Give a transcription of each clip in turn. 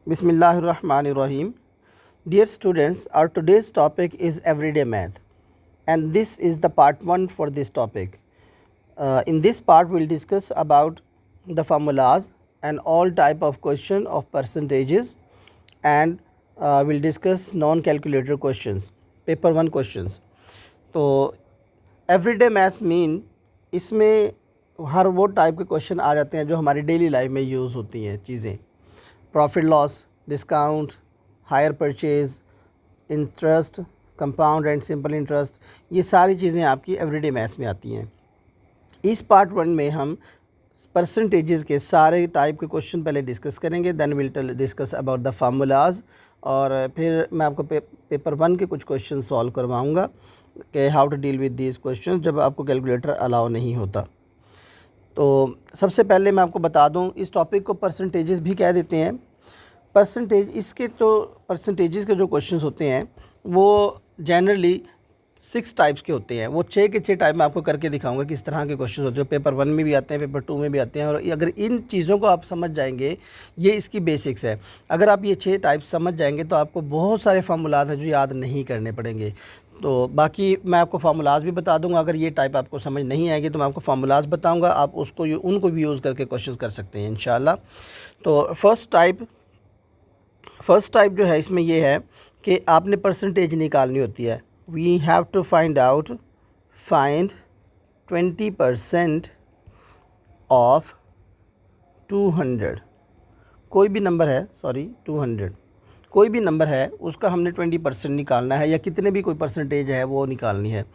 Bismillahirrahmanirrahim. Dear students, our today's topic is everyday math, and this is the part 1 for this topic. In this part, we'll discuss about the formulas and all type of question of percentages, and we'll discuss non-calculator questions, paper 1 questions. तो everyday maths mean इसमें हर वो type के question आ जाते हैं जो हमारी daily life में use होती हैं चीज़ें, profit loss, discount, hire purchase, interest, compound and simple interest, ये सारी चीज़ें आपकी एवरीडे मैथ्स में आती हैं। इस पार्ट 1 में हम परसेंटेजेस के सारे टाइप के क्वेश्चन पहले डिस्कस करेंगे, then will discuss about the formulas, और फिर मैं आपको पेपर 1 के कुछ क्वेश्चन सॉल्व करवाऊँगा कि how to deal with these question जब आपको कैलकुलेटर अलाउ नहीं होता। तो सबसे पहले मैं आपको बता दूं, इस टॉपिक को परसेंटेजेस भी कह देते हैं। परसेंटेज, इसके तो परसेंटेजेस के जो क्वेश्चंस होते हैं वो जनरली 6 टाइप्स के होते हैं। वो 6 के 6 टाइप मैं आपको करके दिखाऊंगा किस तरह के क्वेश्चंस होते हैं। पेपर 1 में भी आते हैं, पेपर 2 में भी आते हैं, और अगर इन चीज़ों को आप समझ जाएंगे, ये इसकी बेसिक्स है। अगर आप ये 6 टाइप समझ जाएंगे तो आपको बहुत सारे फार्मूलाज हैं जो याद नहीं करने पड़ेंगे। तो बाकी मैं आपको फार्मूलाज भी बता दूंगा। अगर ये टाइप आपको समझ नहीं आएगी तो मैं आपको फार्मूलाज बताऊंगा, आप उसको उनको भी यूज़ करके क्वेश्चंस कर सकते हैं इंशाल्लाह। तो फर्स्ट टाइप जो है इसमें ये है कि आपने परसेंटेज निकालनी होती है। We have to find 20% of 200। कोई भी नंबर है, 200 कोई भी नंबर है, उसका हमने 20% निकालना है, या कितने भी कोई परसेंटेज है वो निकालनी है।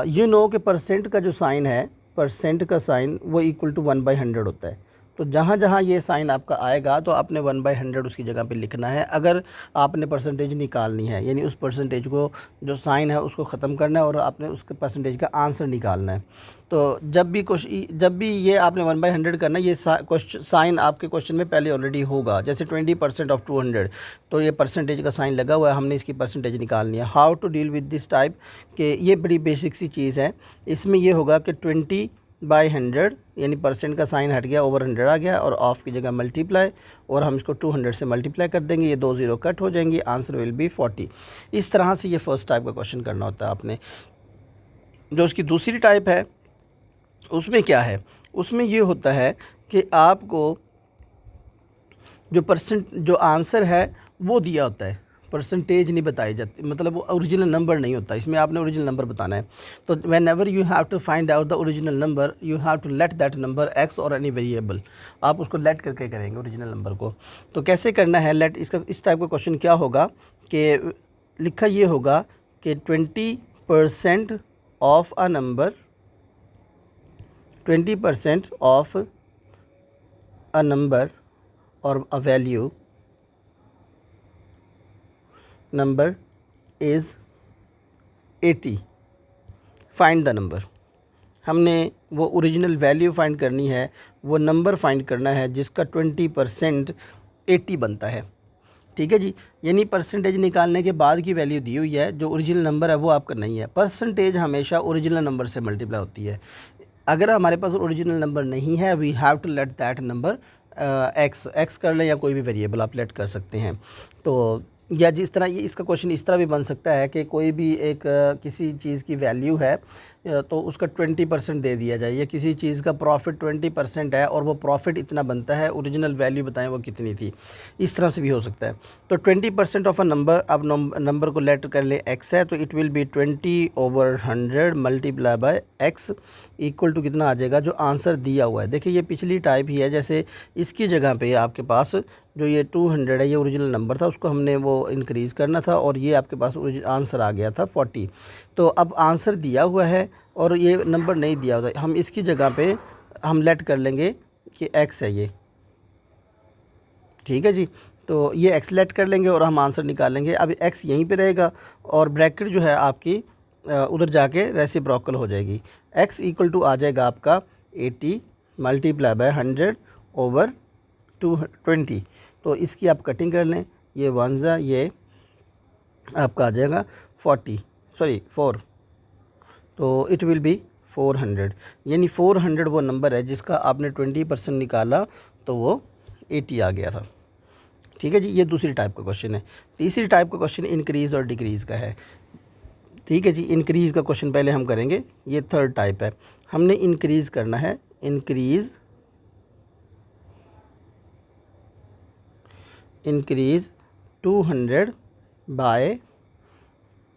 यू नो कि परसेंट का जो साइन है, परसेंट का साइन वो इक्वल टू 1/100 होता है। तो जहाँ जहाँ ये साइन आपका आएगा तो आपने 1/100 उसकी जगह पे लिखना है अगर आपने परसेंटेज निकालनी है, यानी उस परसेंटेज को जो साइन है उसको ख़त्म करना है और आपने उसके परसेंटेज का आंसर निकालना है। तो जब भी ये आपने 1/100 करना है, ये साइन आपके क्वेश्चन में पहले ऑलरेडी होगा। जैसे 20% ऑफ 200, तो ये परसेंटेज का साइन लगा हुआ है, हमने इसकी परसेंटेज निकालनी है। How to deal with this type, कि ये बड़ी बेसिक सी चीज़ है। इसमें ये होगा कि 20/100 यानी परसेंट का साइन हट गया, ओवर 100 आ गया, और ऑफ की जगह मल्टीप्लाई, और हम इसको 200 से मल्टीप्लाई कर देंगे, ये 2 0 कट हो जाएंगी, आंसर विल बी 40। इस तरह से ये फर्स्ट टाइप का क्वेश्चन करना होता है आपने। जो उसकी दूसरी टाइप है उसमें क्या है, उसमें ये होता है कि आपको जो आंसर है वो दिया होता है, परसेंटेज नहीं बताई जाती, मतलब वो ओरिजिनल नंबर नहीं होता। इसमें आपने ओरिजिनल नंबर बताना है। तो whenever you have to find out the original number, you have to let that number X और एनी वेरिएबल, आप उसको लेट करके करेंगे ओरिजिनल नंबर को। तो कैसे करना है लेट, इसका इस टाइप का क्वेश्चन क्या होगा कि लिखा ये होगा कि 20% of a number, 20% of a number और a value number is 80, find the number. हमने वो ओरिजिनल वैल्यू फाइंड करनी है, वो नंबर फाइंड करना है जिसका 20% 80 बनता है। ठीक है जी, यानी परसेंटेज निकालने के बाद की वैल्यू दी हुई है, जो ओरिजिनल नंबर है वो आपका नहीं है। परसेंटेज हमेशा ओरिजिनल नंबर से मल्टीप्लाई होती है। अगर हमारे पास ओरिजिनल नंबर नहीं है, we have to let that number X कर लें, या कोई भी वेरिएबल आप लेट कर सकते हैं। तो या जिस तरह ये इसका क्वेश्चन इस तरह भी बन सकता है कि कोई भी एक किसी चीज़ की वैल्यू है तो उसका 20% दे दिया जाए, या किसी चीज़ का प्रॉफिट 20% है और वो प्रॉफिट इतना बनता है, ओरिजिनल वैल्यू बताएं वो कितनी थी। इस तरह से भी हो सकता है। तो 20% ऑफ अ नंबर, अब नंबर को लेट कर ले एक्स है, तो it will be 20/100 multiply by x equal to कितना आ जाएगा, जो आंसर दिया हुआ है। देखिए ये पिछली टाइप ही है, जैसे इसकी जगह पे आपके पास जो ये 200 है, ये ओरिजिनल नंबर था, उसको हमने वो इंक्रीज़ करना था, और ये आपके पास आंसर आ गया था 40। तो अब आंसर दिया हुआ है और ये नंबर नहीं दिया हुआ, हम इसकी जगह पे हम लेट कर लेंगे कि एक्स है ये। ठीक है जी, तो ये एक्स लेट कर लेंगे और हम आंसर निकालेंगे। अब एक्स यहीं पे रहेगा और ब्रैकेट जो है आपकी उधर जाके रेसिप्रोकल हो जाएगी। एक्स इक्वल टू आ जाएगा आपका 80 मल्टीप्लाई बाय 100 ओवर 220। तो इसकी आप कटिंग कर लें, ये 1 ये आपका आ जाएगा 4, तो इट विल बी 400, यानी 400 वो नंबर है जिसका आपने 20% निकाला तो वो 80 आ गया था। ठीक है जी, ये दूसरी टाइप का क्वेश्चन है। तीसरी टाइप का क्वेश्चन इंक्रीज़ और डिक्रीज़ का है। ठीक है जी, इंक्रीज़ का क्वेश्चन पहले हम करेंगे, ये थर्ड टाइप है। हमने इंक्रीज़ करना है, इंक्रीज़ 200 बाय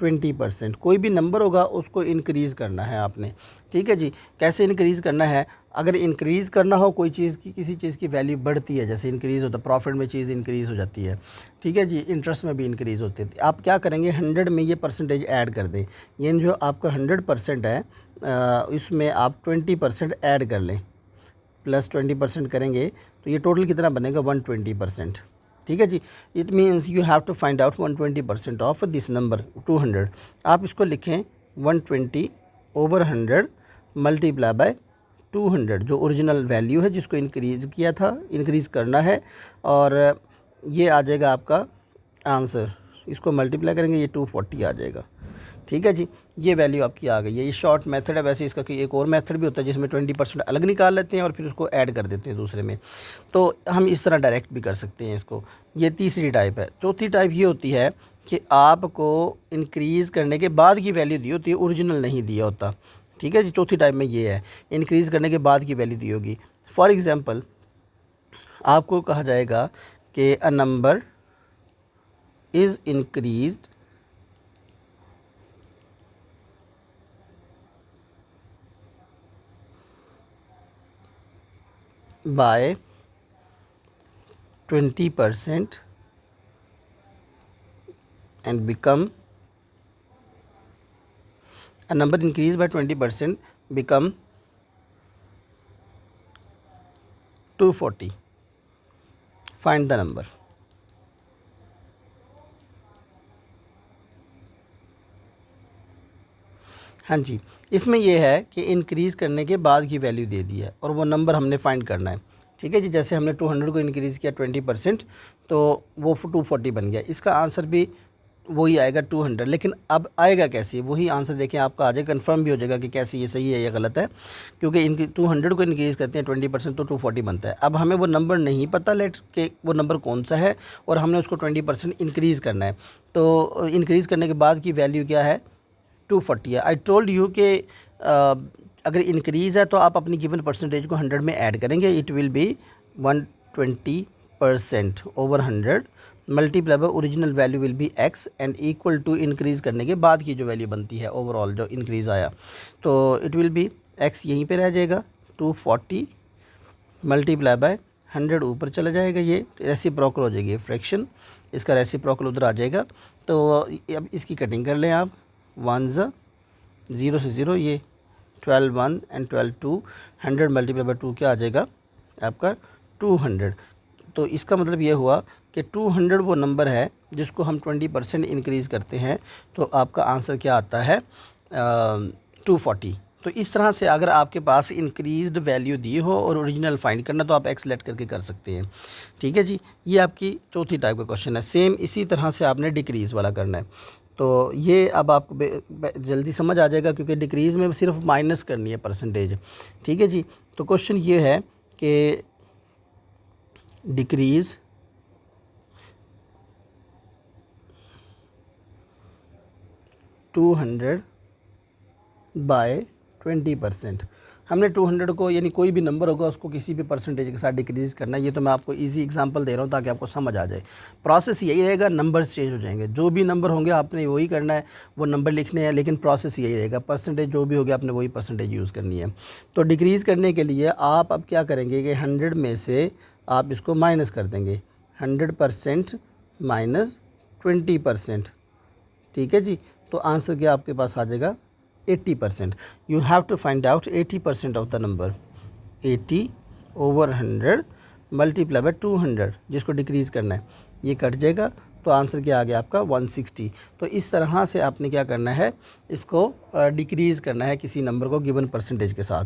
20%। कोई भी नंबर होगा उसको इंक्रीज़ करना है आपने। ठीक है जी, कैसे इंक्रीज़ करना है? अगर इंक्रीज़ करना हो कोई चीज़ की, किसी चीज़ की वैल्यू बढ़ती है, जैसे इंक्रीज़ होता है, प्रॉफिट में चीज़ इंक्रीज़ हो जाती है। ठीक है जी, इंटरेस्ट में भी इंक्रीज़ होती है। आप क्या करेंगे, 100 में ये परसेंटेज ऐड कर दें। ये जो आपका 100% है, इसमें आप 20% ऐड कर लें, प्लस 20% करेंगे तो ये टोटल कितना बनेगा, 120%। ठीक है जी, it means you have to find out 120% of this number 200। आप इसको लिखें 120 ओवर 100 मल्टीप्लाई बाय 200, जो ओरिजिनल वैल्यू है जिसको इंक्रीज़ किया था, इंक्रीज़ करना है, और ये आ जाएगा आपका आंसर। इसको मल्टीप्लाई करेंगे, ये 240 आ जाएगा। ठीक है जी, ये वैल्यू आपकी आ गई है। ये शॉर्ट मेथड है। वैसे इसका एक और मेथड भी होता है जिसमें 20% अलग निकाल लेते हैं और फिर उसको ऐड कर देते हैं दूसरे में, तो हम इस तरह डायरेक्ट भी कर सकते हैं इसको। ये तीसरी टाइप है। चौथी टाइप ये होती है कि आपको इंक्रीज़ करने के बाद की वैल्यू दी होती है, ओरिजिनल नहीं दिया होता। ठीक है जी, चौथी टाइप में ये है, इंक्रीज़ करने के बाद की वैल्यू दी होगी। फॉर एग्ज़ाम्पल, आपको कहा जाएगा कि a number is increased by 20% and become a number increased by 20% become 240. Find the number. हाँ जी, इसमें यह है कि इंक्रीज़ करने के बाद की वैल्यू दे दी है और वो नंबर हमने फाइंड करना है। ठीक है जी, जैसे हमने 200 को इंक्रीज़ किया 20%, तो वो 240 बन गया। इसका आंसर भी वही आएगा 200, लेकिन अब आएगा कैसे, वही आंसर देखें आपका आ जाएगा, कन्फर्म भी हो जाएगा कि कैसे ये सही है या गलत है, क्योंकि इनकी 200 को इंक्रीज़ करते हैं 20% तो 240 बनता है। अब हमें वो नंबर नहीं पता, लेट के वो नंबर कौन सा है, और हमने उसको 20% इंक्रीज़ करना है। तो इंक्रीज़ करने के बाद की वैल्यू क्या है, 240 है। आई टोल्ड यू कि अगर इंक्रीज़ है तो आप अपनी गिवन परसेंटेज को 100 में ऐड करेंगे, it will be 120% over 100 multiply by original value will be x and equal to increase करने के बाद की जो वैल्यू बनती है ओवरऑल जो इंक्रीज़ आया, तो इट विल बी x यहीं पे रह जाएगा, 240 मल्टीप्लाई बाय 100 ऊपर चला जाएगा, ये रेसिप्रोकल हो जाएगी फ्रैक्शन, इसका रेसिप्रोकल उधर आ जाएगा। तो अब इसकी कटिंग कर लें आप, 1 0 से 0, ये 12 1 एंड 12 2, 100 मल्टीप्लाई बाय 2 क्या आ जाएगा आपका 200। तो इसका मतलब ये हुआ कि 200 वो नंबर है जिसको हम 20% इंक्रीज़ करते हैं, तो आपका आंसर क्या आता है 240। तो इस तरह से अगर आपके पास इंक्रीज़्ड वैल्यू दी हो और ओरिजिनल फाइंड करना, तो आप एक्स लेट करके कर सकते हैं। ठीक है जी, ये आपकी चौथी टाइप का क्वेश्चन है। सेम इसी तरह से आपने डिक्रीज़ वाला करना है। तो ये अब आपको जल्दी समझ आ जाएगा, क्योंकि डिक्रीज़ में सिर्फ माइनस करनी है परसेंटेज। ठीक है जी, तो क्वेश्चन ये है कि डिक्रीज़ $200 बाय 20%। हमने 200 को, यानी कोई भी नंबर होगा उसको किसी भी परसेंटेज के साथ डिक्रीज़ करना है। ये तो मैं आपको इजी एग्जांपल दे रहा हूँ ताकि आपको समझ आ जाए। प्रोसेस यही रहेगा, नंबर्स चेंज हो जाएंगे, जो भी नंबर होंगे आपने वही करना है, वो नंबर लिखने हैं, लेकिन प्रोसेस यही रहेगा, परसेंटेज जो भी होगी आपने वही परसेंटेज यूज़ करनी है। तो डिक्रीज़ करने के लिए आप अब क्या करेंगे कि 100 में से आप इसको माइनस कर देंगे, 100% माइनस 20%। ठीक है जी, तो आंसर क्या आपके पास आ जाएगा 80%। You have to find out 80% of the number. 80 over 100 multiply by 200, जिसको डिक्रीज़ करना है, ये कट जाएगा, तो आंसर क्या आ गया आपका 160। तो इस तरह से आपने क्या करना है, इसको डिक्रीज़ करना है किसी नंबर को गिवन परसेंटेज के साथ।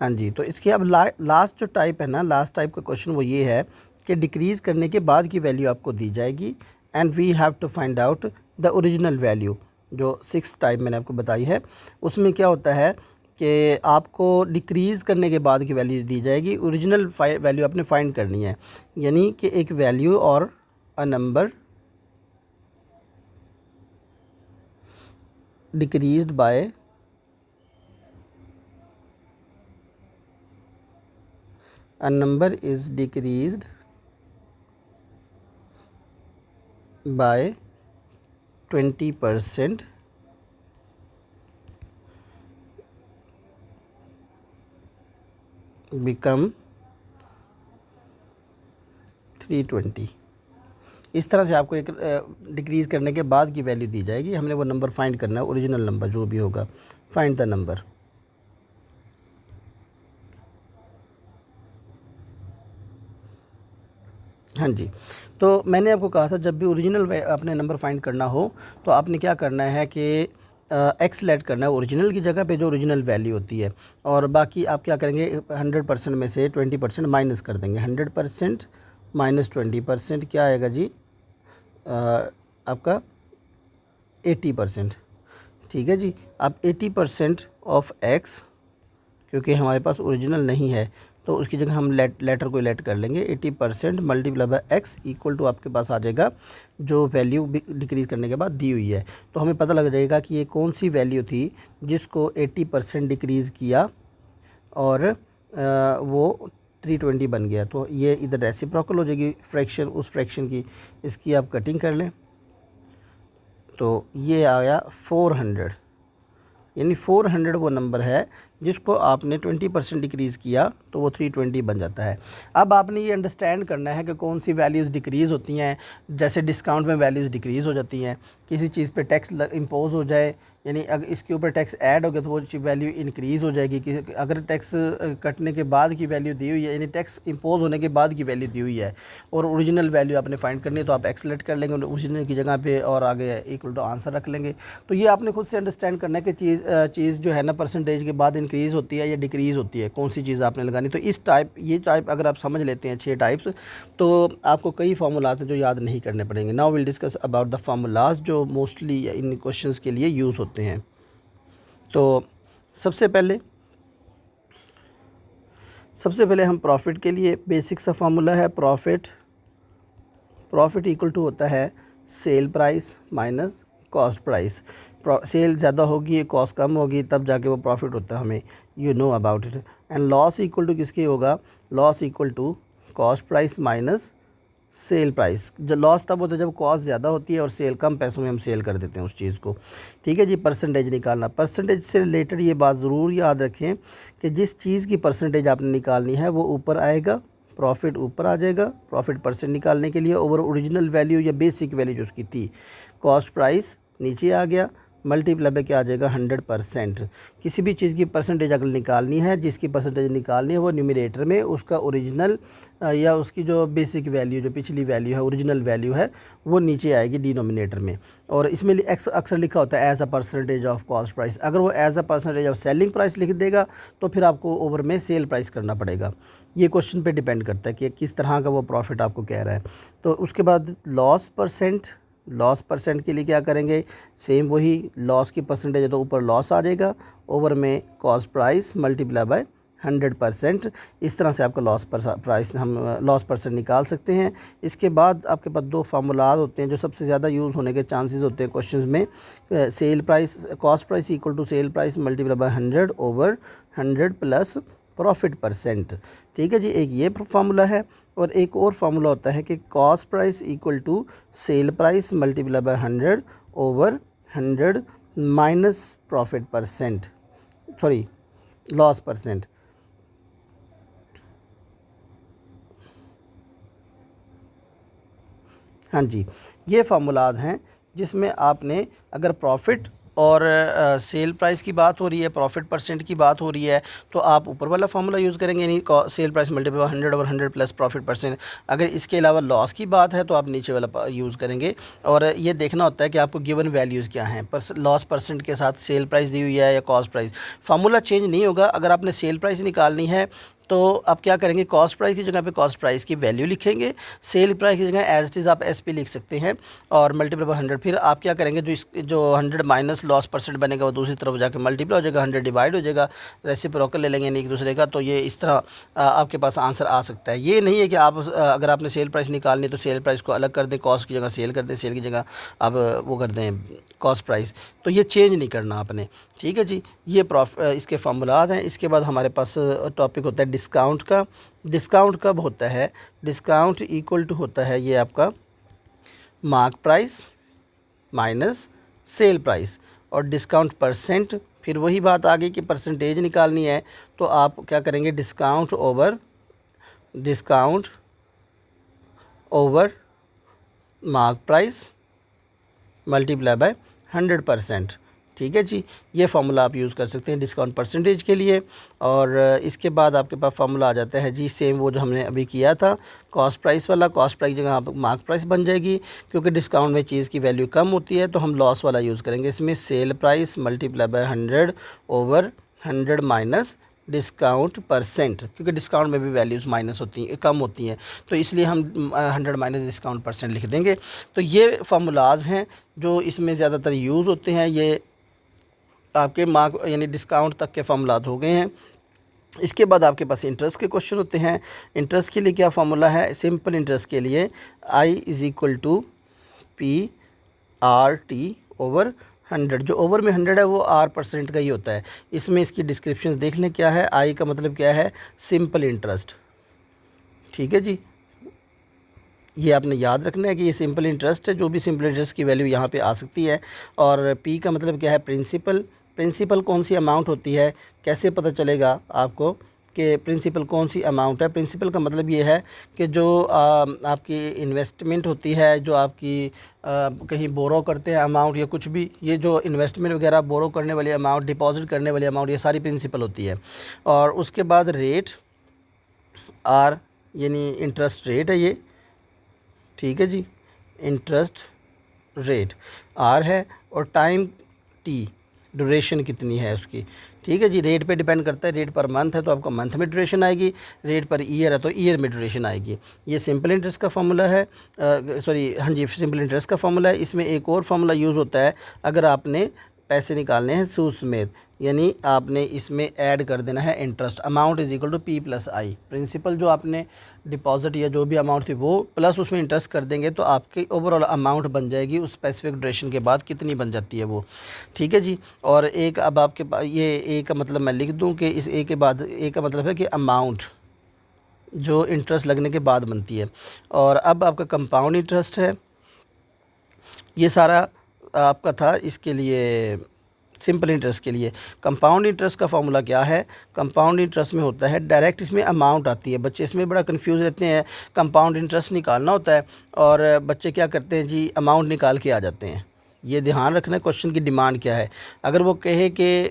हाँ जी, तो इसके अब लास्ट जो टाइप है ना, लास्ट टाइप का क्वेश्चन वो ये है कि डिक्रीज़ करने के बाद की वैल्यू आपको दी जाएगी and we have to find out the original value. जो 6th टाइप मैंने आपको बताई है, उसमें क्या होता है कि आपको डिक्रीज़ करने के बाद की वैल्यू दी जाएगी, ओरिजिनल वैल्यू आपने फाइंड करनी है। यानी कि एक वैल्यू और a number decreased bye a number is decreased by 20% become 320। इस तरह से आपको एक डिक्रीज़ करने के बाद की वैल्यू दी जाएगी। हमने वो नंबर फाइंड करना है, ओरिजिनल नंबर जो भी होगा। Find the number. हाँ जी, तो मैंने आपको कहा था जब भी ओरिजिनल अपने नंबर फाइंड करना हो तो आपने क्या करना है कि एक्स लेट करना है ओरिजिनल की जगह पे जो ओरिजिनल वैल्यू होती है, और बाकी आप क्या करेंगे 100% में से 20% माइनस कर देंगे। 100% माइनस 20% क्या आएगा जी, आपका 80%। ठीक है जी। अब 80% ऑफ एक्स, क्योंकि हमारे पास ओरिजिनल नहीं है तो उसकी जगह हम लेटर को लेट कर लेंगे। 80% multiply by x equal to आपके पास आ जाएगा जो वैल्यू डिक्रीज़ करने के बाद दी हुई है। तो हमें पता लग जाएगा कि ये कौन सी वैल्यू थी जिसको 80% डिक्रीज़ किया और वो 320 बन गया। तो ये इधर रेसिप्रोकल हो जाएगी फ्रैक्शन, उस फ्रैक्शन की। इसकी आप कटिंग कर लें तो ये आया 400। यानी 400 वो नंबर है जिसको आपने 20% डिक्रीज़ किया तो वो 320 बन जाता है। अब आपने ये अंडरस्टैंड करना है कि कौन सी वैल्यूज़ डिक्रीज़ होती हैं। जैसे डिस्काउंट में वैल्यूज़ डिक्रीज़ हो जाती हैं, किसी चीज़ पे टैक्स इम्पोज हो जाए, यानी अगर इसके ऊपर टैक्स ऐड हो गया तो वो वैल्यू इंक्रीज़ हो जाएगी। कि अगर टैक्स कटने के बाद की वैल्यू दी हुई है, यानी टैक्स इम्पोज होने के बाद की वैल्यू दी हुई है और ओरिजिनल वैल्यू आपने फाइंड करनी है तो आप एक्सलेट कर लेंगे ओरिजिनल की जगह पे और आगे इक्वल टू आंसर रख लेंगे। तो ये आपने खुद से अंडरस्टैंड करना है कि चीज़ जो है ना परसेंटेज के बाद इंक्रीज़ होती है या डिक्रीज़ होती है, कौन सी चीज़ आपने लगानी। तो ये टाइप अगर आप समझ लेते हैं 6 टाइप्स तो आपको कई फार्मूलाज हैं जो याद नहीं करने पड़ेंगे। Now will discuss about the formulas जो मोस्टली इन क्वेश्चंस के लिए यूज़ होते हैं। तो सबसे पहले हम प्रॉफिट के लिए बेसिक सा फार्मूला है। प्रॉफिट इक्वल टू होता है sale price minus cost price. Sale ज़्यादा होगी, कॉस्ट कम होगी, तब जाके वो प्रॉफिट होता है, हमें you know about it. And loss equal to किसके होगा, loss equal to cost price minus sale price. जब लॉस तब होता है जब कॉस्ट ज़्यादा होती है और सेल कम पैसों में हम सेल कर देते हैं उस चीज़ को। ठीक है जी। परसेंटेज निकालना, परसेंटेज से रिलेटेड ये बात ज़रूर याद रखें कि जिस चीज़ की परसेंटेज आपने निकालनी है वो ऊपर आएगा, प्रॉफिट ऊपर आ जाएगा। प्रॉफिट परसेंट निकालने के लिए ओवर ओरिजिनल वैल्यू या बेसिक वैल्यू जो उसकी थी कॉस्ट प्राइस नीचे आ गया, मल्टीप्लाई पे क्या आ जाएगा 100%। किसी भी चीज़ की परसेंटेज अगर निकालनी है, जिसकी परसेंटेज निकालनी है वो न्यूमरेटर में उसका ओरिजिनल या उसकी जो बेसिक वैल्यू जो पिछली वैल्यू है ओरिजिनल वैल्यू है वो नीचे आएगी डिनोमिनेटर में। और इसमें अक्सर लिखा होता है as a percentage of cost price. अगर वो as a percentage of selling price लिख देगा तो फिर आपको ओवर में सेल प्राइस करना पड़ेगा। ये क्वेश्चन पे डिपेंड करता है कि किस तरह का वो प्रॉफिट आपको कह रहा है। तो उसके बाद लॉस परसेंट के लिए क्या करेंगे, सेम वही लॉस की परसेंटेज है तो ऊपर लॉस आ जाएगा, ओवर में कॉस्ट प्राइस मल्टीप्लाई बाय 100%। इस तरह से आपका लॉस परसेंट निकाल सकते हैं। इसके बाद आपके पास 2 फार्मूलाज होते हैं जो सबसे ज़्यादा यूज़ होने के चांसेस होते हैं क्वेश्चंस में। Sale price, cost price equal to sale price multiply by 100 over 100 plus profit percent. ठीक है जी। एक ये फार्मूला है और एक और फार्मूला होता है कि cost price equal to sale price multiply by 100 over 100 minus profit percent, sorry loss percent. हाँ जी, ये फार्मूलाज हैं जिसमें आपने अगर प्रॉफिट और सेल प्राइस की बात हो रही है, प्रॉफिट परसेंट की बात हो रही है तो आप ऊपर वाला फार्मूला यूज़ करेंगे, यानी cell price multiply 100 over 100 plus profit percent. अगर इसके अलावा लॉस की बात है तो आप नीचे वाला यूज़ करेंगे। और ये देखना होता है कि आपको गिवन वैल्यूज़ क्या हैं, लॉस परसेंट के साथ सेल प्राइस दी हुई है या कॉस्ट प्राइस। फार्मूला चेंज नहीं होगा। अगर आपने सेल प्राइस निकालनी है तो आप क्या करेंगे, कॉस्ट प्राइस की जगह पे कॉस्ट प्राइस की वैल्यू लिखेंगे, सेल प्राइस की जगह एज इट इज़ आप SP लिख सकते हैं और मल्टीप्लाई बाय 100। फिर आप क्या करेंगे, जो 100 माइनस लॉस परसेंट बनेगा वो दूसरी तरफ जाकर मल्टीप्लाई हो जाएगा, 100 डिवाइड हो जाएगा, रेसिप्रोकल ले लेंगे एक दूसरे का। तो ये इस तरह आपके पास आंसर आ सकता है। ये नहीं है कि आप अगर आपने सेल प्राइस निकालनी है तो सेल प्राइस को अलग कर दें, कॉस्ट की जगह सेल कर दें, सेल की जगह आप वो कर दें कॉस्ट प्राइस, तो ये चेंज नहीं करना आपने। ठीक है जी, ये इसके फार्मूलाज हैं। इसके बाद हमारे पास टॉपिक होता है डिस्काउंट का। डिस्काउंट कब होता है, डिस्काउंट इक्वल टू होता है ये आपका mark price minus sale price, और डिस्काउंट परसेंट, फिर वही बात आ गई कि परसेंटेज निकालनी है तो आप क्या करेंगे, discount over mark price multiply by 100%। ठीक है जी, ये फार्मूला आप यूज़ कर सकते हैं डिस्काउंट परसेंटेज के लिए। और इसके बाद आपके पास फार्मूला आ जाता है जी सेम वो जो हमने अभी किया था कॉस्ट प्राइस वाला। कॉस्ट प्राइस की जगह आप मार्क प्राइस बन जाएगी, क्योंकि डिस्काउंट में चीज़ की वैल्यू कम होती है तो हम लॉस वाला यूज़ करेंगे। इसमें cell price multiply by 100 over 100 minus discount percent, क्योंकि डिस्काउंट में भी वैल्यूज़ माइनस होती हैं, कम होती हैं, तो इसलिए हम 100 माइनस डिस्काउंट परसेंट लिख देंगे। तो ये फार्मूलाज हैं जो इसमें ज़्यादातर यूज़ होते हैं। ये आपके मार्क यानी डिस्काउंट तक के फार्मूलाज हो गए हैं। इसके बाद आपके पास इंटरेस्ट के क्वेश्चन होते हैं। इंटरेस्ट के लिए क्या फार्मूला है, सिंपल इंटरेस्ट के लिए I is equal to PRT over 100। जो ओवर में 100 है वो R% का ही होता है। इसमें इसकी डिस्क्रिप्शन देख लें क्या है। I का मतलब क्या है, सिंपल इंटरेस्ट। ठीक है जी, ये आपने याद रखना है कि ये सिंपल इंटरेस्ट है। जो भी सिंपल इंटरेस्ट की वैल्यू यहाँ पे आ सकती है। और P का मतलब क्या है, प्रिंसिपल। प्रिंसिपल कौन सी अमाउंट होती है, कैसे पता चलेगा आपको कि प्रिंसिपल कौन सी अमाउंट है। प्रिंसिपल का मतलब ये है कि जो आपकी इन्वेस्टमेंट होती है, जो आपकी कहीं बोरो करते हैं अमाउंट या कुछ भी, ये जो इन्वेस्टमेंट वगैरह बोरो करने वाली अमाउंट, डिपॉजिट करने वाली अमाउंट, ये सारी प्रिंसिपल होती है। और उसके बाद रेट R यानी इंटरेस्ट रेट है ये। ठीक है जी, इंटरेस्ट रेट R है, और टाइम T, ड्यूरेशन कितनी है उसकी। ठीक है जी, रेट पे डिपेंड करता है। रेट पर मंथ है तो आपको मंथ में ड्यूरेशन आएगी, रेट पर ईयर है तो ईयर में ड्यूरेशन आएगी। ये सिंपल इंटरेस्ट का फार्मूला है, हाँ जी, सिंपल इंटरेस्ट का फार्मूला है। इसमें एक और फार्मूला यूज़ होता है अगर आपने पैसे निकालने हैं सूद समेत, यानी आपने इसमें ऐड कर देना है interest. Amount is equal to P+I, principal जो आपने डिपॉजिट या जो भी अमाउंट थी वो प्लस उसमें इंटरेस्ट कर देंगे तो आपकी ओवरऑल अमाउंट बन जाएगी। उस स्पेसिफिक ड्यूरेशन के बाद कितनी बन जाती है वो। ठीक है जी, और एक अब आपके पास ये ए का मतलब मैं लिख दूं कि इस ए के बाद, ए का मतलब है कि अमाउंट जो इंटरेस्ट लगने के बाद बनती है। और अब आपका कंपाउंड इंटरेस्ट है। ये सारा आपका था इसके लिए सिंपल इंटरेस्ट के लिए। कंपाउंड इंटरेस्ट का फार्मूला क्या है, कंपाउंड इंटरेस्ट में होता है डायरेक्ट, इसमें अमाउंट आती है। बच्चे इसमें बड़ा कंफ्यूज रहते हैं, कंपाउंड इंटरेस्ट निकालना होता है और बच्चे क्या करते हैं जी, अमाउंट निकाल के आ जाते हैं। ये ध्यान रखना है क्वेश्चन की डिमांड क्या है। अगर वो कहे कि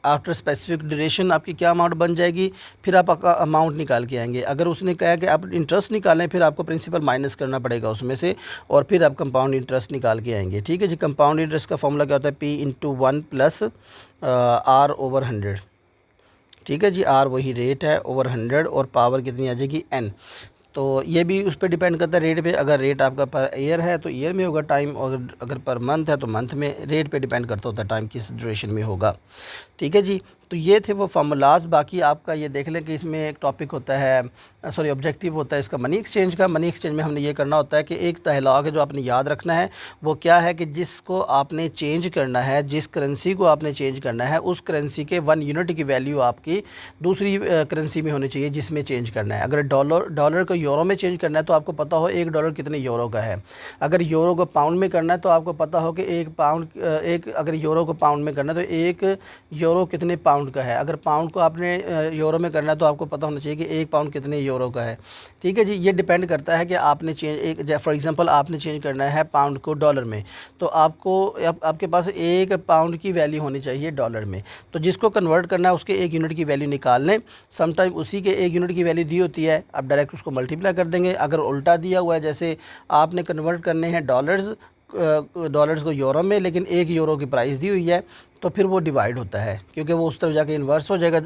आफ्टर स्पेसिफिक ड्यूरेशन आपकी क्या अमाउंट बन जाएगी, फिर आप अमाउंट निकाल के आएंगे। अगर उसने कहा कि आप इंटरेस्ट निकालें, फिर आपको प्रिंसिपल माइनस करना पड़ेगा उसमें से, और फिर आप कंपाउंड इंटरेस्ट निकाल के आएंगे। ठीक है जी, कंपाउंड इंटरेस्ट का फॉर्मूला क्या होता है, P/1 प्लस R ओवर 100। ठीक है जी, R वही रेट है ओवर 100, और पावर कितनी आ जाएगी, N। तो ये भी उस पर डिपेंड करता है रेट पे। अगर रेट आपका पर ईयर है तो ईयर में होगा टाइम, और अगर पर मंथ है तो मंथ में। रेट पे डिपेंड करता होता है टाइम किस ड्यूरेशन में होगा। ठीक है जी, तो ये थे वो फार्मूलाज। बाकी आपका ये देख लें कि इसमें एक टॉपिक होता है, सॉरी ऑब्जेक्टिव होता है इसका मनी एक्सचेंज का। मनी एक्सचेंज में हमने ये करना होता है कि एक डायलॉग है जो आपने याद रखना है, वो क्या है कि जिसको आपने चेंज करना है, जिस करेंसी को आपने चेंज करना है, उस करेंसी के 1 यूनिट की वैल्यू आपकी दूसरी करेंसी में होनी चाहिए जिसमें चेंज करना है। अगर डॉलर को यूरो में चेंज करना है तो आपको पता हो $1 कितने यूरो का है। अगर यूरो को पाउंड में करना है तो आपको पता हो कि अगर यूरो को पाउंड में करना है तो 1 यूरो कितने पाउंड का है। अगर पाउंड को आपने यूरो में करना है तो आपको पता होना चाहिए कि 1 पाउंड कितने यूरो का है। ठीक है जी, ये डिपेंड करता है कि आपने फॉर एग्जांपल आपने चेंज करना है पाउंड को डॉलर में, तो आपके पास 1 पाउंड की वैल्यू होनी चाहिए डॉलर में। तो जिसको कन्वर्ट करना है उसके 1 यूनिट की वैल्यू निकाल लें। समटाइम उसी के 1 यूनिट की वैल्यू दी होती है, आप डायरेक्ट उसको मल्टीप्लाई कर देंगे। अगर उल्टा दिया हुआ है, जैसे आपने कन्वर्ट करने हैं डॉलर्स डॉलर्स को यूरो में, लेकिन 1 यूरो की प्राइस दी हुई है, तो फिर वो डिवाइड होता है, क्योंकि वो उस तरफ जाके इन्वर्स हो जाएगा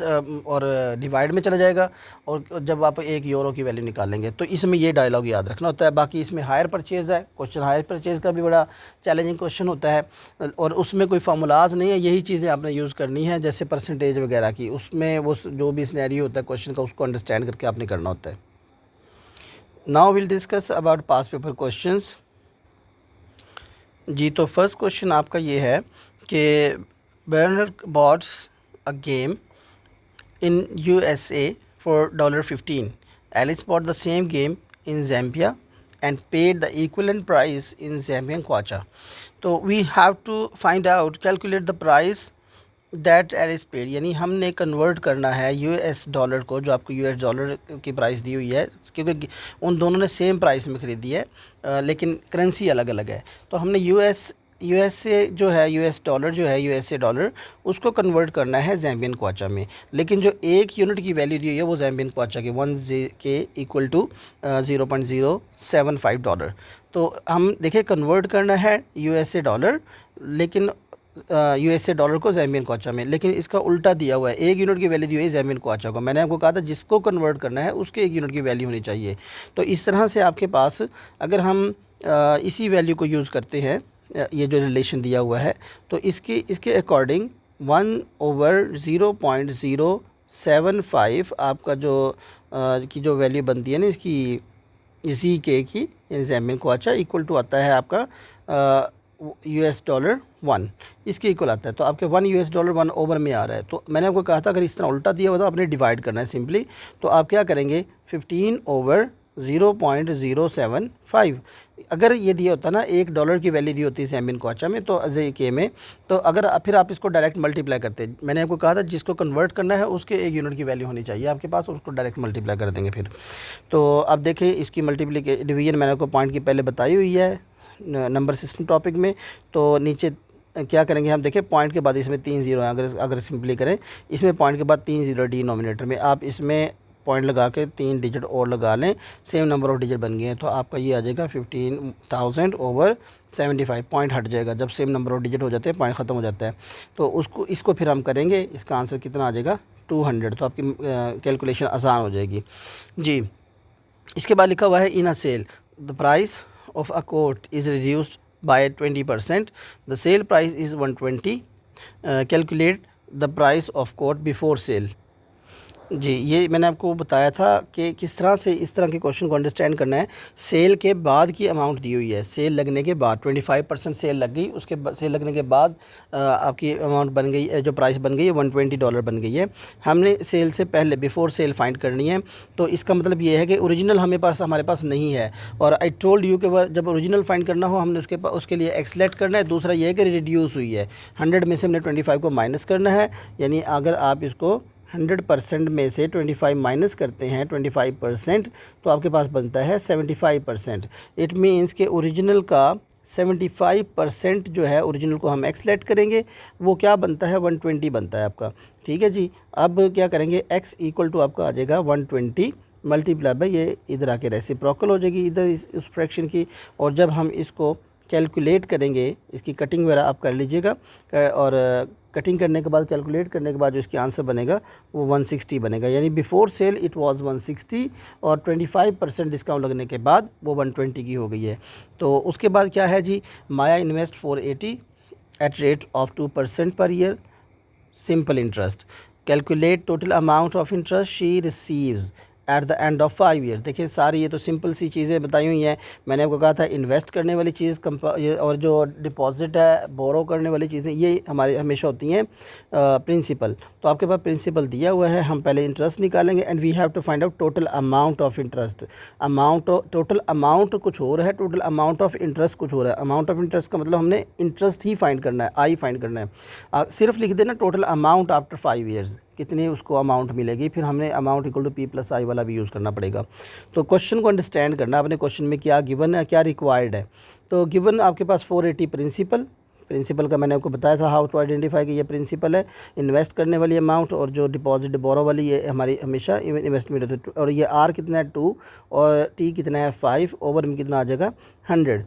और डिवाइड में चला जाएगा, और जब आप 1 यूरो की वैल्यू निकालेंगे। तो इसमें ये डायलॉग याद रखना होता है। बाकी इसमें हायर परचेज़ है क्वेश्चन, हायर परचेज़ का भी बड़ा चैलेंजिंग क्वेश्चन होता है, और उसमें कोई फार्मूलाज नहीं है, यही चीज़ें आपने यूज़ करनी है, जैसे परसेंटेज वगैरह की, उसमें वो जो भी सिनेरियो होता है क्वेश्चन का, उसको अंडरस्टैंड करके आपने करना होता है। Now will discuss about past paper questions. जी, तो फर्स्ट क्वेश्चन आपका ये है कि Bernard bought a game in USA for $15. Alice bought the same game in Zambia and paid the equivalent price in Zambian kwacha. So we have to find out, calculate the price that Alice paid, यानी हमने convert करना है US dollar को, जो आपको US dollar की price दी हुई है, क्योंकि उन दोनों ने सेम प्राइस में ख़रीदी है, लेकिन करेंसी अलग अलग है। तो हमने यूएसए जो है, US डॉलर जो है, USA डॉलर, उसको कन्वर्ट करना है ज़ैम्बियन क्वाचा में, लेकिन जो 1 यूनिट की वैल्यू दी हुई है वो ज़ैम्बियन क्वाचा के 1 के इक्वल टू 0.075 डॉलर। तो हम देखिए कन्वर्ट करना है USA डॉलर, लेकिन USA डॉलर को ज़ैम्बियन क्वाचा में, लेकिन इसका उल्टा दिया हुआ है, 1 यूनिट की वैल्यू दी हुई है ज़ैम्बियन क्वाचा को। मैंने आपको कहा था जिसको कन्वर्ट करना है उसके 1 यूनिट की वैल्यू होनी चाहिए। तो इस तरह से आपके पास अगर हम इसी वैल्यू को यूज़ करते हैं, ये जो रिलेशन दिया हुआ है, तो इसके अकॉर्डिंग 1/0.075 आपका जो वैल्यू बनती है ना इसकी, इसी के की ज़ैम्बियन क्वाचा इक्वल टू आता है आपका US डॉलर 1, इसके इक्वल आता है। तो आपके 1 US डॉलर 1 ओवर में आ रहा है। तो मैंने आपको कहा था अगर इस तरह उल्टा दिया हुआ तो आपने डिवाइड करना है सिंपली। तो आप क्या करेंगे, 15/0.075। अगर ये दिया होता ना, $1 की वैल्यू दी होती है ज़ैम्बियन क्वाचा में, तो के में, तो अगर फिर आप इसको डायरेक्ट मल्टीप्लाई करते, मैंने आपको कहा था जिसको कन्वर्ट करना है उसके 1 यूनिट की वैल्यू होनी चाहिए आपके पास, उसको डायरेक्ट मल्टीप्लाई कर देंगे फिर। तो अब देखें इसकी मल्टीप्लिकेशन डिवीजन मैंने आपको पॉइंट की पहले बताई हुई है नंबर सिस्टम टॉपिक में। तो नीचे क्या करेंगे हम, देखें पॉइंट के बाद इसमें 3 ज़ीरो हैं, अगर सिंपली करें, इसमें पॉइंट के बाद 3 ज़ीरो डिनोमिनेटर में, आप इसमें पॉइंट लगा के 3 डिजिट और लगा लें, सेम नंबर ऑफ डिजिट बन गए हैं, तो आपका ये आ जाएगा 15,000/75। पॉइंट हट जाएगा, जब सेम नंबर ऑफ डिजिट हो जाते हैं पॉइंट ख़त्म हो जाता है। तो इसको फिर हम करेंगे, इसका आंसर कितना आ जाएगा 200। तो आपकी कैलकुलेशन आसान हो जाएगी जी। इसके बाद लिखा हुआ है in a sale the price of a coat is reduced by 20%. The sale price is 120. Calculate the price of coat before sale. जी, ये मैंने आपको बताया था कि किस तरह से इस तरह के क्वेश्चन को अंडरस्टैंड करना है। सेल के बाद की अमाउंट दी हुई है, सेल लगने के बाद 25% सेल लग गई, उसके सेल लगने के बाद आपकी अमाउंट बन गई, जो प्राइस बन गई है $120 बन गई है। हमने सेल से पहले बिफोर सेल फाइंड करनी है। तो इसका मतलब ये है कि ओरिजिनल हमारे पास नहीं है, और आई टोल्ड यू कि जब ओरिजिनल फाइंड करना हो हमने उसके लिए एक्स लेट करना है। दूसरा ये है कि रिड्यूस हुई है, 100 में से हमने 25 को माइनस करना है, यानी अगर आप इसको 100% में से 25 माइनस करते हैं 25%, तो आपके पास बनता है 75%। इट मीन्स के ओरिजिनल का 75% जो है, ओरिजिनल को हम एक्सलेट करेंगे, वो क्या बनता है 120 बनता है आपका। ठीक है जी। अब क्या करेंगे, x इक्वल टू आपका आ जाएगा 120 मल्टीप्लाई बाई, ये इधर आके रेसिप्रोकल हो जाएगी इधर इस फ्रैक्शन की। और जब हम इसको कैलकुलेट करेंगे, इसकी कटिंग वगैरह आप कर लीजिएगा, और कटिंग करने के बाद, कैलकुलेट करने के बाद जो इसकी आंसर बनेगा वो 160 बनेगा, यानी बिफोर सेल इट वाज 160 और 25% डिस्काउंट लगने के बाद वो 120 की हो गई है। तो उसके बाद क्या है जी, Maya invest 480 at rate of 2% per year, simple interest. Calculate total amount of interest she receives at the end of 5 year. देखिए सारी ये तो सिंपल सी चीज़ें बताई हुई हैं। मैंने आपको कहा था इन्वेस्ट करने वाली चीज़ और जो डिपॉजिट है, बोरो करने वाली चीज़ें, ये हमारी हमेशा होती हैं प्रिंसिपल। तो आपके पास प्रिंसिपल दिया हुआ है, हम पहले इंटरेस्ट निकालेंगे and we have to find out total amount of interest. Total amount कुछ और है, टोटल अमाउंट ऑफ इंटरेस्ट कुछ और है। अमाउंट ऑफ इंटरेस्ट का मतलब हमने इंटरेस्ट ही फाइंड करना है, आई फाइंड करना है। सिर्फ लिख देना टोटल अमाउंट आफ्टर 5 ईयर्स, कितनी उसको अमाउंट मिलेगी, फिर हमने अमाउंट इक्वल टू P+I वाला भी यूज़ करना पड़ेगा। तो क्वेश्चन को अंडरस्टैंड करना, अपने क्वेश्चन में क्या गिवन है, क्या रिक्वायर्ड है। तो गिवन आपके पास 480 प्रिंसिपल का मैंने आपको बताया था हाउ टू आइडेंटिफाई कि ये प्रिंसिपल है, इन्वेस्ट करने वाली अमाउंट, और जो डिपॉजिट बोरो वाली ये हमारी हमेशा इन्वेस्टमेंट होती है। और ये R कितना है 2 और T कितना है 5, ओवर में कितना आ जाएगा 100।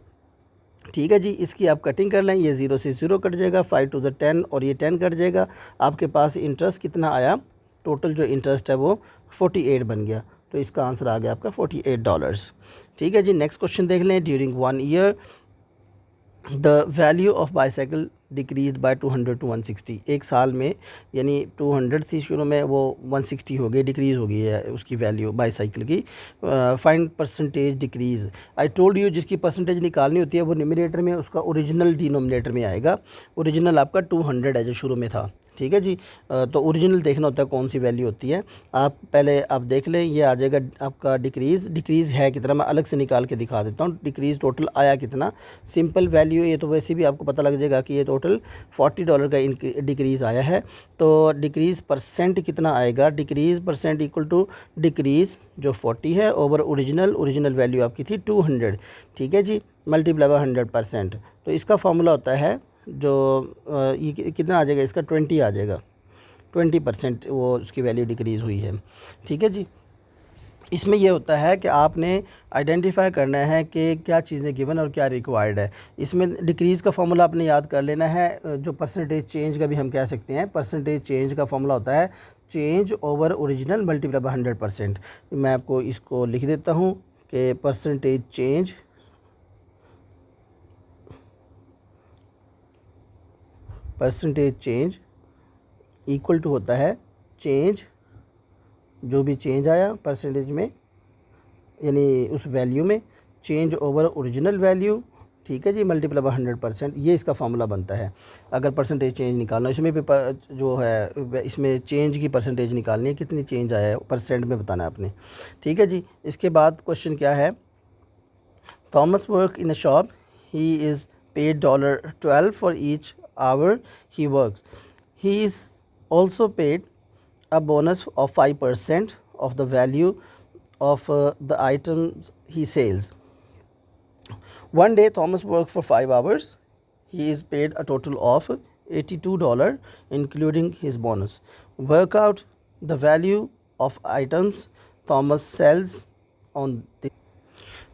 ठीक है जी। इसकी आप कटिंग कर लें, ये 0 से 0 कट जाएगा, 5 टू ज़ 10 और ये 10 कट जाएगा। आपके पास इंटरेस्ट कितना आया, टोटल जो इंटरेस्ट है वो 48 बन गया। तो इसका आंसर आ गया आपका $48। ठीक है जी। नेक्स्ट क्वेश्चन देख लें। During 1 year the value of bicycle decrease by 200 to 160। एक साल में यानी 200 थी शुरू में, वो 160 हो गई, डिक्रीज़ हो गई है उसकी वैल्यू बाईसाइकिल की। Find percentage decrease. I told you, जिसकी परसेंटेज निकालनी होती है वो न्यूमरेटर में उसका ओरिजिनल डिनोमिनेटर में आएगा। ओरिजिनल आपका 200 है जो शुरू में था। ठीक है जी। तो ओरिजिनल देखना होता है कौन सी वैल्यू होती है। आप पहले आप देख लें, ये आ जाएगा आपका डिक्रीज़ है कितना, मैं अलग से निकाल के दिखा देता हूँ। डिक्रीज़ टोटल आया कितना, सिंपल वैल्यू ये तो वैसे भी आपको पता लग जाएगा कि ये टोटल $40 का डिक्रीज़ आया है। तो डिक्रीज़ परसेंट कितना आएगा, decrease percent equal to decrease जो 40 है ओवर ओरिजिनल वैल्यू आपकी थी 200। ठीक है जी, मल्टीप्लाई बाय 100%। तो इसका फॉर्मूला होता है जो ये कितना आ जाएगा, इसका 20 आ जाएगा। 20% वो उसकी वैल्यू डिक्रीज़ हुई है। ठीक है जी। इसमें यह होता है कि आपने आइडेंटिफाई करना है कि क्या चीज़ें गिवन और क्या रिक्वायर्ड है। इसमें डिक्रीज़ का फॉर्मूला आपने याद कर लेना है, जो परसेंटेज चेंज का भी हम कह सकते हैं। परसेंटेज चेंज का फॉर्मूला होता है change over original multiply by 100%। मैं आपको इसको लिख देता हूँ कि परसेंटेज चेंज इक्वल टू होता है चेंज, जो भी चेंज आया परसेंटेज में यानी उस वैल्यू में, चेंज ओवर ओरिजिनल वैल्यू। ठीक है जी, मल्टीप्लाई बाय 100%। ये इसका फार्मूला बनता है अगर परसेंटेज चेंज निकालना। इसमें भी जो है इसमें चेंज की परसेंटेज निकालनी है, कितनी चेंज आया है परसेंट में बताना है आपने। ठीक है जी। इसके बाद क्वेश्चन क्या है, Thomas work in a shop, he is paid $12 for each hour he works, he is also paid a bonus of 5% of the value of the items he sells. One day Thomas worked for 5 hours. He is paid a total of $82 including his bonus. Work out the value of items Thomas sells on the।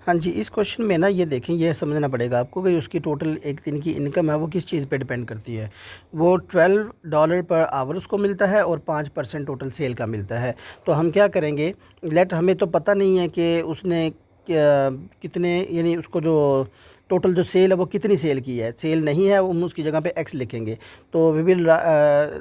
हाँ जी, इस question में ना ये देखें, ये समझना पड़ेगा आपको कि उसकी टोटल एक दिन की इनकम है वो किस चीज़ पे डिपेंड करती है। वो $12 पर आवर उसको मिलता है और 5% टोटल सेल का मिलता है। तो हम क्या करेंगे, हमें तो पता नहीं है कि उसने कितने यानी उसको जो टोटल जो सेल है वो कितनी सेल की है। सेल नहीं है, हम उसकी जगह पे x लिखेंगे। तो वी विल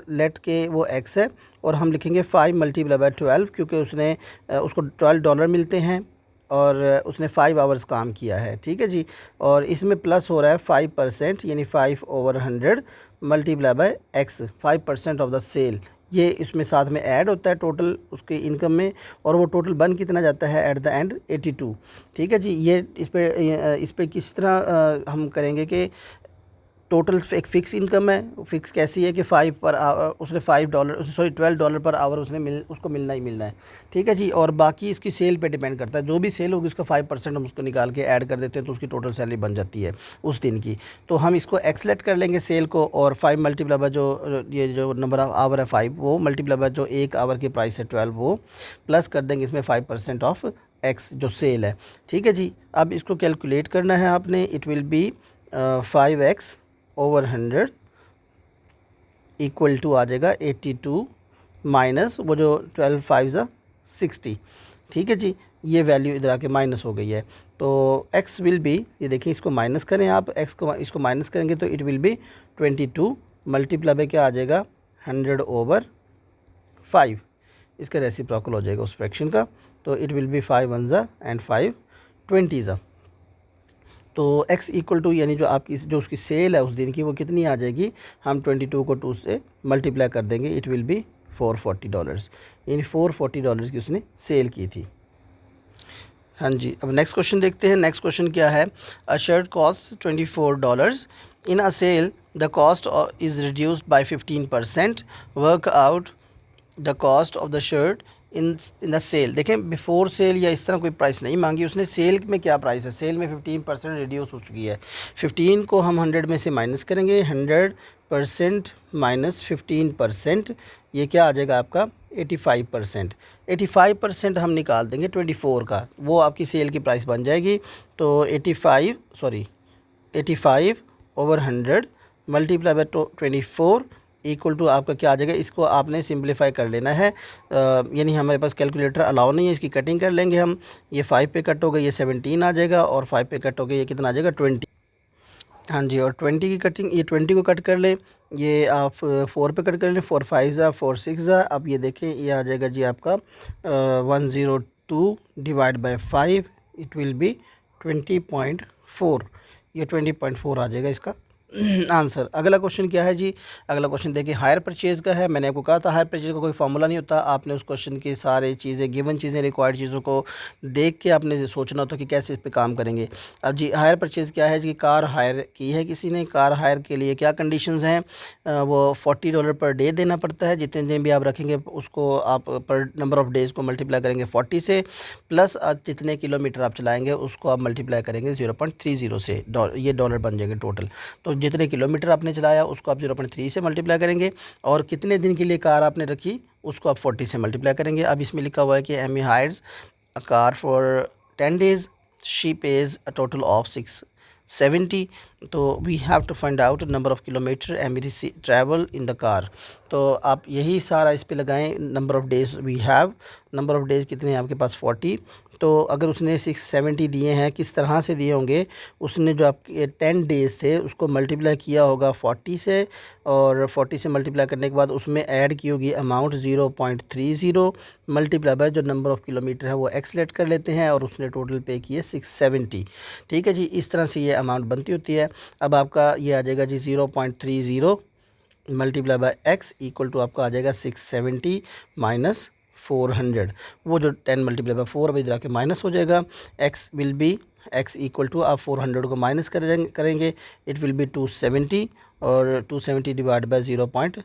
लेट के वो x है और हम लिखेंगे 5 मल्टीप्लाई बाय 12, क्योंकि उसने उसको $12 मिलते हैं और उसने 5 आवर्स काम किया है। ठीक है जी। और इसमें प्लस हो रहा है 5% यानी 5/100 multiply by x, 5% of the sale. ये इसमें साथ में ऐड होता है टोटल उसके इनकम में, और वो टोटल बन कितना जाता है एट द एंड 82। ठीक है जी। ये इस पे किस तरह हम करेंगे कि टोटल एक फ़िक्स इनकम है। फ़िक्स कैसी है कि 5 पर आवर उसने $12 पर आवर उसको मिलना ही मिलना है। ठीक है जी। और बाकी इसकी सेल पे डिपेंड करता है, जो भी सेल होगी उसका 5% हम उसको निकाल के ऐड कर देते हैं तो उसकी टोटल सैलरी बन जाती है उस दिन की। तो हम इसको एक्सलेट कर लेंगे सेल को, और 5 मल्टीप्लाई बाय जो नंबर ऑफ आवर है 5, वो मल्टीप्लाई बाय जो एक आवर की प्राइस है 12, वो प्लस कर देंगे इसमें 5% ऑफ एक्स जो सेल है। ठीक है जी। अब इसको कैलकुलेट करना है आपने। It will be 5x over 100 equal to आ जाएगा 82 माइनस वो जो 12 5 60। ठीक है जी। ये वैल्यू इधर आके माइनस हो गई है। तो x विल बी, ये देखिए इसको माइनस करें आप, x को इसको माइनस करेंगे तो it will B 22 multiply by क्या आ जाएगा 100 ओवर 5। इसका रेसिप्रोकल हो जाएगा उस फ्रैक्शन का। तो इट विल बी 5 1 एंड 5 20। तो x इक्वल टू यानी जो आपकी जो उसकी सेल है उस दिन की वो कितनी आ जाएगी, हम 22 को 2 से मल्टीप्लाई कर देंगे, इट विल बी $440। यानी $440 की उसने सेल की थी। हाँ जी। अब नेक्स्ट क्वेश्चन देखते हैं। नेक्स्ट क्वेश्चन क्या है, a shirt cost $24 in a sale, the cost is reduced by 15%, work out the cost of the shirt in the sale. देखें बिफोर सेल या इस तरह कोई प्राइस नहीं मांगी उसने। सेल में क्या प्राइस है, सेल में 15% रिड्यूस हो चुकी है। 15 को हम 100 में से माइनस करेंगे, 100% माइनस 15%, ये क्या आ जाएगा आपका 85%। 85% हम निकाल देंगे 24 का, वो आपकी सेल की प्राइस बन जाएगी। तो 85 85/100 मल्टीप्लाई बाय 24 इक्वल टू आपका क्या आ जाएगा। इसको आपने सिंप्लीफाई कर लेना है, यानी हमारे पास कैलकुलेटर अलाउ नहीं है, इसकी कटिंग कर लेंगे हम। ये 5 पे कट हो गई, ये 17 आ जाएगा, और 5 पे कट हो गई, ये कितना आ जाएगा 20। हाँ जी, और 20 की कटिंग, ये 20 को कट कर लें, ये आप 4 पे कट कर लें, 4 5 ज़ा 4 6 ज़ा। अब ये देखें, ये आ जाएगा जी आपका 102 divide by 5, it will B 20.4। ये 20.4 आ जाएगा इसका आंसर। अगला क्वेश्चन क्या है जी, अगला क्वेश्चन देखिए हायर परचेज़ का है। मैंने आपको कहा था हायर परचेज़ का कोई फार्मूला नहीं होता, आपने उस क्वेश्चन की सारी चीज़ें, गिवन चीज़ें, रिक्वायर्ड चीज़ों को देख के आपने सोचना होता कि कैसे इस पे काम करेंगे। अब जी हायर परचेज़ क्या है जी, कार हायर की है किसी ने, कार हायर के लिए क्या कंडीशंस हैं, वो $40 पर डे देना पड़ता है। जितने दिन भी आप रखेंगे उसको आप पर नंबर ऑफ़ डेज़ को मल्टीप्लाई करेंगे 40 से, प्लस जितने किलोमीटर आप चलाएँगे उसको आप मल्टीप्लाई करेंगे 0.30 से, ये डॉलर बन जाएंगे टोटल। तो जितने किलोमीटर आपने चलाया उसको आप 0.3 से मल्टीप्लाई करेंगे, और कितने दिन के लिए कार आपने रखी उसको आप 40 से मल्टीप्लाई करेंगे। अब इसमें लिखा हुआ है कि Amy hires a car for 10 days, she pays a total of 670। तो we have to find out number of kilometre Amy travel in the car. तो आप यही सारा इस पे लगाएं, number of days we have, number of days कितने हैं आपके पास 40। तो अगर उसने 670 दिए हैं, किस तरह से दिए होंगे, उसने जो आपके 10 डेज़ थे उसको मल्टीप्लाई किया होगा 40 से, और 40 से मल्टीप्लाई करने के बाद उसमें ऐड की होगी अमाउंट 0.30 मल्टीप्लाई बाय जो नंबर ऑफ़ किलोमीटर है वो एक्सलेट कर लेते हैं, और उसने टोटल पे किए 670। ठीक है जी, इस तरह से ये अमाउंट बनती होती है। अब आपका ये आ जाएगा जी 0.30 multiply by x equal to आपका आ जाएगा 670 माइनस 400। वो जो 10 मल्टीप्लाई बाय 4 इधर आके माइनस हो जाएगा। X will be, x equal to आप 400 को माइनस करेंगे, इट विल बी 270, और 270 डिवाइड बाय 0.3।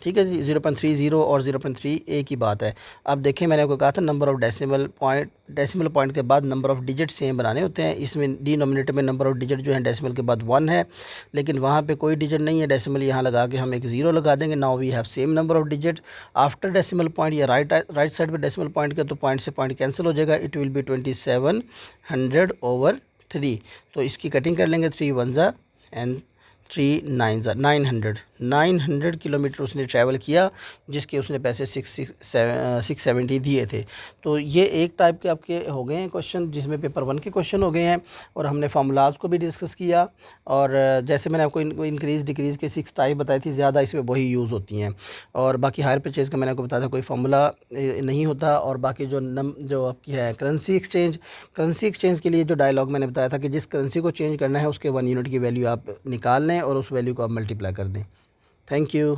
ठीक है जी, 0.30 और 0.3 एक ही बात है। अब देखें, मैंने आपको कहा था नंबर ऑफ़ डेसिमल पॉइंट के बाद नंबर ऑफ़ डिजिट सेम बनाने होते हैं। इसमें डिनोमिनेटर में नंबर ऑफ़ डिजिट जो है डेसिमल के बाद 1 है, लेकिन वहाँ पे कोई डिजिट नहीं है, डेसिमल यहाँ लगा के हम एक 0 लगा देंगे। Now we have same number of digit after decimal point, या राइट साइड पे डेसिमल पॉइंट का, तो पॉइंट से पॉइंट कैंसिल हो जाएगा, इट विल बी 2700/3। तो इसकी कटिंग कर लेंगे, 3 1 ज़ा एंड 3 9 ज़ा 900 किलोमीटर उसने ट्रैवल किया, जिसके उसने पैसे 670 दिए थे। तो ये एक टाइप के आपके हो गए हैं क्वेश्चन, जिसमें पेपर 1 के क्वेश्चन हो गए हैं, और हमने फार्मूलाज को भी डिस्कस किया। और जैसे मैंने आपको इंक्रीज़ डिक्रीज़ के 6 टाइप बताई थी, ज़्यादा इसमें वही यूज़ होती हैं। और बाकी हायर परचेज़ का मैंने आपको बताया था कोई फार्मूला नहीं होता। और बाकी जो आपकी है करेंसी एक्सचेंज के लिए जो डायलॉग मैंने बताया था कि जिस करेंसी को चेंज करना है उसके 1 यूनिट की वैल्यू आप निकाल लें और उस वैल्यू को आप मल्टीप्लाई कर दें। Thank you.